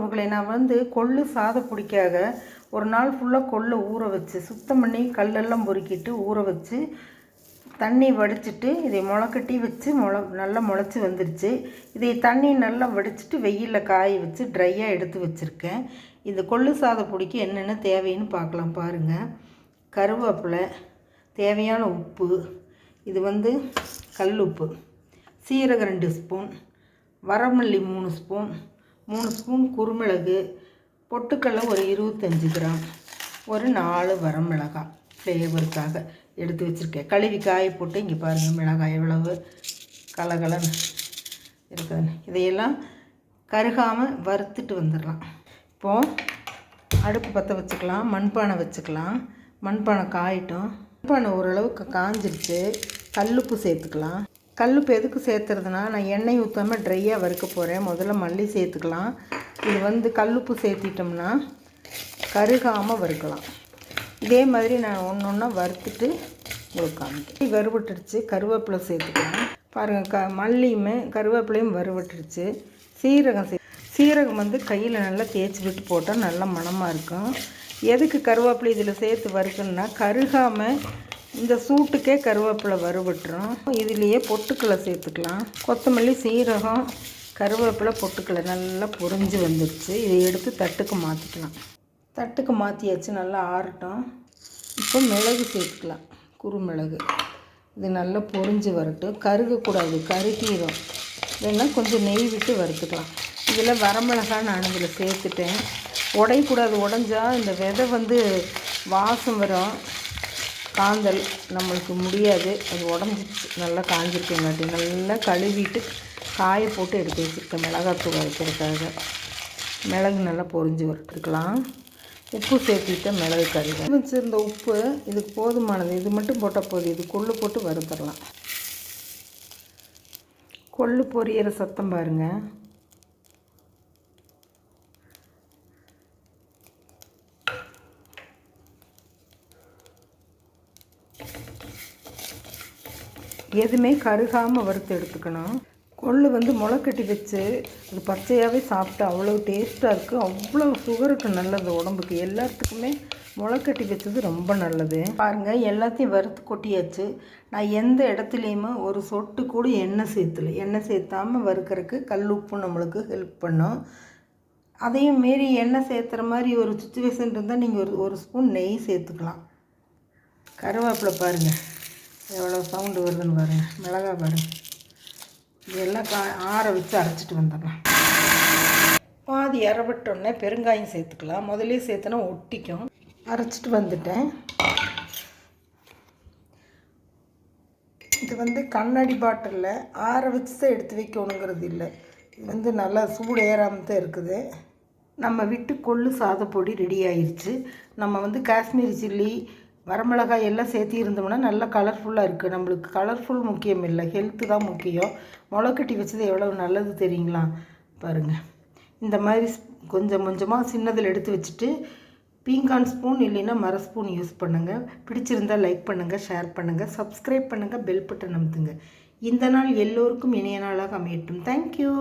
உங்களை நான் கொள்ளு சாதப்பொடிக்காக ஒரு நாள் ஃபுல்லாக கொள்ளை ஊற வச்சு சுத்தம் பண்ணி கல்லெல்லாம் பொறுக்கிட்டு ஊற வச்சு தண்ணி வடிச்சிட்டு இதை முளைக்கட்டி வச்சு நல்லா முளைச்சி வந்துருச்சு. இதை தண்ணி நல்லா வடிச்சிட்டு வெயிலில் காய வச்சு ட்ரையாக எடுத்து வச்சுருக்கேன். இந்த கொள்ளு சாதப்பொடிக்கு என்னென்ன தேவைன்னு பார்க்கலாம் பாருங்கள். கருவேப்பிலை, தேவையான உப்பு, இது கல் உப்பு, சீரகம் 2 ஸ்பூன், வரமல்லி 3 ஸ்பூன், 3 ஸ்பூன் குருமிளகு, பொட்டுக்கடலை ஒரு 25 கிராம், ஒரு 4 வரமிளகாய் ஃப்ளேவருக்காக எடுத்து வச்சுருக்கேன். கழுவி காய போட்டு இங்கே பாருங்கள் மிளகாய் எவ்வளவு கலகலன்னு இருக்குதுன்னு. இதையெல்லாம் கருகாமல் வறுத்துட்டு வந்துடலாம். இப்போது அடுப்பு பற்ற வச்சுக்கலாம். மண்பானை வச்சுக்கலாம். மண்பானை காயட்டும். மண்பானை ஓரளவுக்கு காஞ்சிருச்சு. கல்லுப்பு சேர்த்துக்கலாம். கல்லுப்பு எதுக்கு சேர்த்துறதுனா, நான் எண்ணெய் ஊற்றாமல் ட்ரையாக வறுக்க போகிறேன். முதல்ல மல்லி சேர்த்துக்கலாம். இது கல்லுப்பு சேர்த்திட்டோம்னா கருகாமல் வறுக்கலாம். இதே மாதிரி நான் ஒன்று ஒன்றா வறுத்துட்டு உங்களுக்கு காமிக்கிறேன். வறுவட்டுடுச்சு. கருவேப்பிலை சேர்த்துக்கலாம். பாருங்கள், மல்லியுமே கருவேப்பிலையும் வறுவட்டுடுச்சு. சீரகம் கையில் நல்லா தேய்ச்சி விட்டு போட்டால் நல்லா மணமாக இருக்கும். எதுக்கு கருவேப்பிலை இதில் சேர்த்து வறுக்கணுன்னா, கருகாமல் இந்த சூட்டுக்கே கருவேப்பிலை வறுவட்டுரும். இதுலேயே பொட்டுக்கடலை சேர்த்துக்கலாம். கொத்தமல்லி, சீரகம், கருவேப்பிலை, பொட்டுக்கடலை நல்லா பொரிஞ்சு வந்துடுச்சு. இதை எடுத்து தட்டுக்கு மாற்றிக்கலாம். தட்டுக்கு மாற்றியாச்சு. நல்லா ஆறட்டும். இப்போ மிளகு சேர்த்துக்கலாம். குறுமிளகு. இது நல்லா பொரிஞ்சு வரட்டும். கருகக்கூடாது, கருகிடும். இல்லைன்னா கொஞ்சம் நெய் விட்டு வறுத்துக்கலாம். இதில் வரமிளகாய் நான் இதில் சேர்த்துட்டேன். உடையக்கூடாது. உடஞ்சா இந்த விதை வாசம் வரும். காந்தல் நம்மளுக்கு முடியாது. அது உடஞ்சிச்சு. நல்லா காஞ்சிருக்கங்காட்டி நல்லா கழுவிட்டு காய போட்டு எடுத்து வச்சுருக்கேன். மிளகாத்தூள் வைக்கிறதுக்காக. மிளகு நல்லா பொரிஞ்சு வரட்டுக்கலாம். உப்பு சேர்த்துட்டு மிளகு கருக வச்சுருந்த உப்பு இதுக்கு போதுமானது. இது மட்டும் போட்டால் போதும். இது கொள்ளு போட்டு வறுத்துடலாம். கொள்ளு பொரியிற சத்தம் பாருங்கள். எதுவுமே கருகாமல் வறுத்து எடுத்துக்கணும். கொள்ளு முளைக்கட்டி வச்சு அது பச்சையாகவே சாப்பிட்டா அவ்வளோ டேஸ்ட்டாக இருக்குது. அவ்வளோ சுகருக்கு நல்லது உடம்புக்கு. எல்லாத்துக்குமே முளைக்கட்டி வச்சது ரொம்ப நல்லது. பாருங்கள், எல்லாத்தையும் வறுத்து கொட்டியாச்சு. நான் எந்த இடத்துலையுமே ஒரு சொட்டு கூட எண்ணெய் சேர்த்துல. எண்ணெய் சேர்த்தாமல் வறுக்கிறதுக்கு கல் உப்பு நம்மளுக்கு ஹெல்ப் பண்ணும். அதையும் மீறி எண்ணெய் சேர்த்துற மாதிரி ஒரு சுச்சுவேஷன் இருந்தால் நீங்கள் ஒரு ஸ்பூன் நெய் சேர்த்துக்கலாம். கருவேப்பிலை பாருங்கள் எவ்வளோ சவுண்டு வருதுன்னு பாருங்கள். மிளகாய் பாருங்கள். இதெல்லாம் ஆற வச்சு அரைச்சிட்டு வந்துடலாம். பாதி அரைவிட்டோடனே பெருங்காயம் சேர்த்துக்கலாம். முதலே சேர்த்தனா ஒட்டிக்கும். அரைச்சிட்டு வந்துட்டேன். இது கண்ணாடி பாட்டிலில் ஆற வச்சு தான் எடுத்து வைக்கணுங்கிறது இல்லை. இது நல்லா சூடு ஏறாமல் தான் இருக்குது. நம்ம விட்டு கொள்ளு சாதப்பொடி ரெடி ஆயிடுச்சு. நம்ம காஷ்மீரி சில்லி, வரமிளகாய் எல்லாம் சேர்த்து இருந்தோம்னா நல்லா கலர்ஃபுல்லாக இருக்குது. நம்மளுக்கு கலர்ஃபுல் முக்கியம் இல்லை, ஹெல்த்து தான் முக்கியம். முளைக்கட்டி வச்சது எவ்வளோ நல்லது தெரியுங்களா? பாருங்கள். இந்த மாதிரி கொஞ்சம் கொஞ்சமாக சின்னதில் எடுத்து வச்சுட்டு பீங்கான் ஸ்பூன் இல்லைன்னா மர ஸ்பூன் யூஸ் பண்ணுங்கள். பிடிச்சிருந்தால் லைக் பண்ணுங்கள், ஷேர் பண்ணுங்கள், சப்ஸ்கிரைப் பண்ணுங்கள், பெல் பட்டன் அமுத்துங்க. இந்த நாள் எல்லோருக்கும் இனிய நாளாக அமையட்டும். தேங்க்யூ.